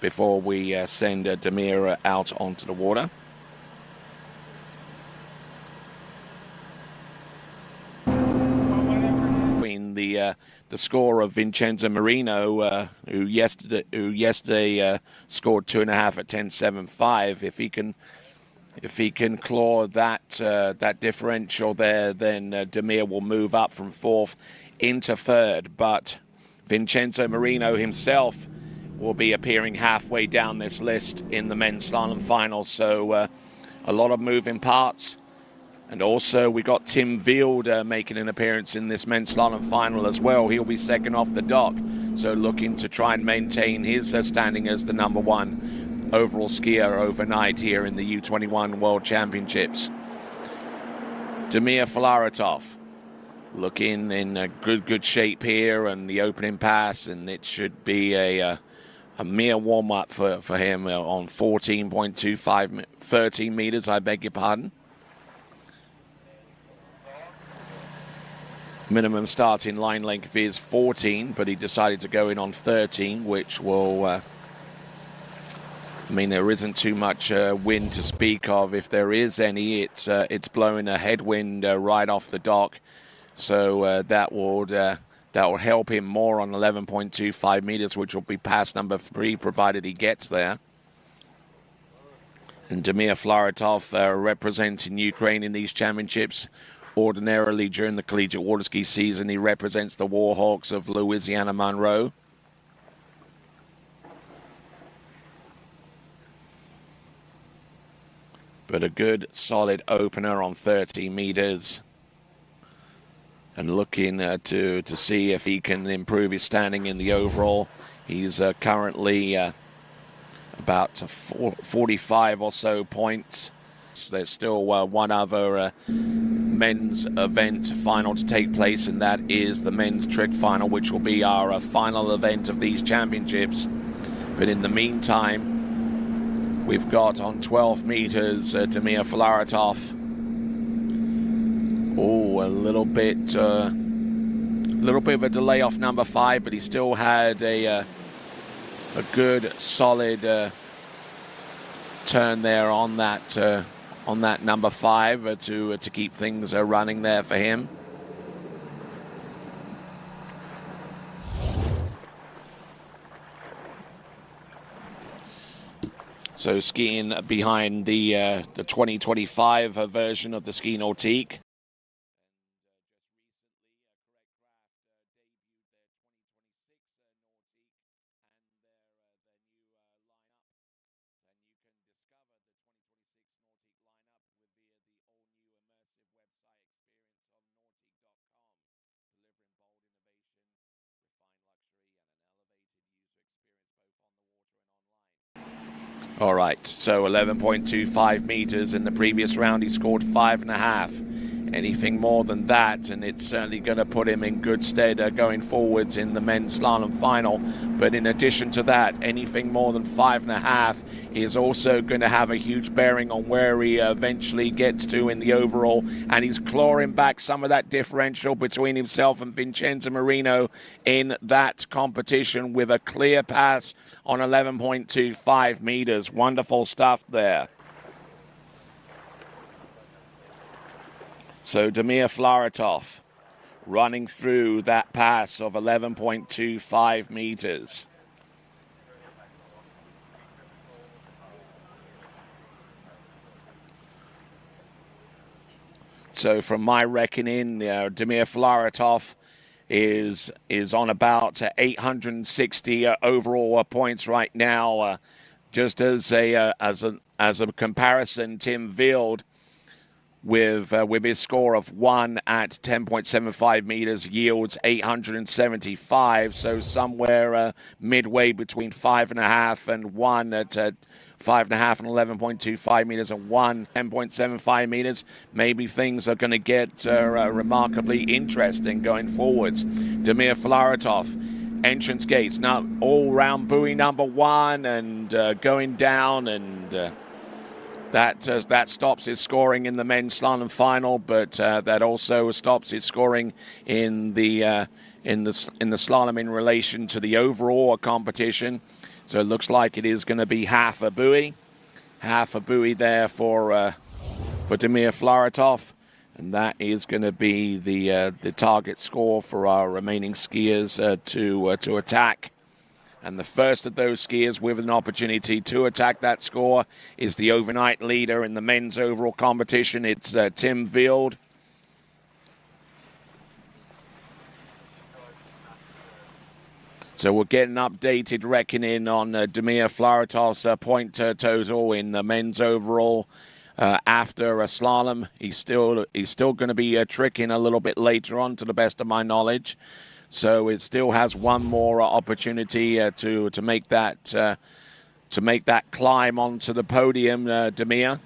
before we send Damir out onto the water. Between the score of Vincenzo Marino, who yesterday scored 2.5 at 10.75. If he can claw that differential there, then Damir will move up from fourth into third. But Vincenzo Marino himself will be appearing halfway down this list in the men's slalom final. So a lot of moving parts. And also we got Tim Wield making an appearance in this men's slalom final as well. He'll be second off the dock. So looking to try and maintain his standing as the number one overall skier overnight here in the U21 World Championships. Damir Filaretov looking in good shape here, and the opening pass, and it should be a mere warm-up for him on 14.25, 13 meters, I beg your pardon. Minimum starting line length is 14, but he decided to go in on 13, which will... I mean, there isn't too much wind to speak of. If there is any, it's blowing a headwind right off the dock. So that will help him more on 11.25 meters, which will be pass number 3, provided he gets there. And Damir Filaretov representing Ukraine in these championships. Ordinarily, during the collegiate waterski season, he represents the Warhawks of Louisiana, Monroe. But a good, solid opener on 30 meters. And looking to see if he can improve his standing in the overall. He's currently about 45 or so points. There's still one other men's event final to take place, and that is the men's trick final, which will be our final event of these championships. But in the meantime, we've got on 12 meters Damir Filaretov. Oh, a little bit of a delay off number 5, but he still had a good, solid turn there on that number 5 to keep things running there for him. So skiing behind the 2025 version of the Ski Nautique. All right, so 11.25 meters. In the previous round, he scored 5.5. Anything more than that, and it's certainly going to put him in good stead going forwards in the men's slalom final. But in addition to that, anything more than 5.5 is also going to have a huge bearing on where he eventually gets to in the overall. And he's clawing back some of that differential between himself and Vincenzo Marino in that competition with a clear pass on 11.25 meters. Wonderful stuff there. So Damir Filaretov running through that pass of 11.25 meters. So from my reckoning, Damir Filaretov is on about 860 overall points right now. Just as a comparison, Tim Wield, with his score of 1 at 10.75 meters, yields 875. So somewhere midway between 5.5 and 1 at 5.5 and 11.25 meters, and 1 10.75 meters. Maybe things are going to get remarkably interesting going forwards. Damir Filaretov, entrance gates now, all round buoy number 1, and going down, and that stops his scoring in the men's slalom final, but that also stops his scoring in the slalom in relation to the overall competition. So it looks like it is going to be half a buoy there for Damir Filaretov. And that is going to be the target score for our remaining skiers to attack. And the first of those skiers with an opportunity to attack that score is the overnight leader in the men's overall competition. It's Tim Vield. So we'll get an updated reckoning on Damir Filaretov's point total in the men's overall. After a slalom, he's still going to be tricking a little bit later on, to the best of my knowledge. So it still has one more opportunity to make that climb onto the podium, Damir.